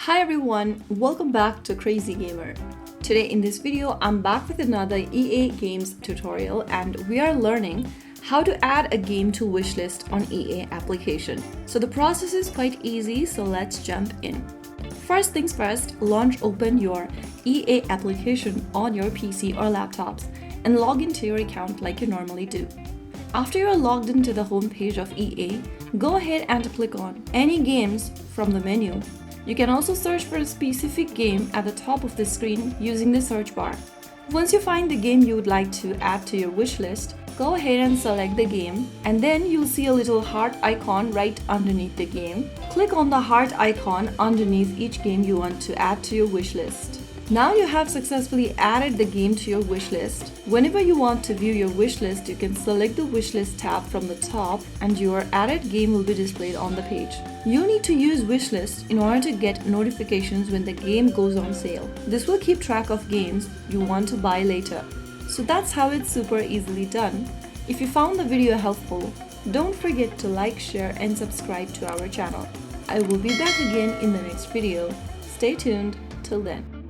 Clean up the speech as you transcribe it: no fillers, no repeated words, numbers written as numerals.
Hi everyone, welcome back to Crazy Gamer. Today in this video, I'm back with another EA Games tutorial and we are learning how to add a game to wishlist on EA application. So the process is quite easy, so let's jump in. First things first, open your EA application on your PC or laptops and log into your account like you normally do. After you're logged into the home page of EA, go ahead and click on any games from the menu. You can also search for a specific game at the top of the screen using the search bar. Once you find the game you would like to add to your wish list, go ahead and select the game, and then you'll see a little heart icon right underneath the game. Click on the heart icon underneath each game you want to add to your wish list. Now you have successfully added the game to your wish list. Whenever you want to view your wish list, you can select the wishlist tab from the top and your added game will be displayed on the page. You need to use wishlist in order to get notifications when the game goes on sale. This will keep track of games you want to buy later. So that's how it's super easily done. If you found the video helpful, don't forget to like, share and subscribe to our channel. I will be back again in the next video. Stay tuned till then.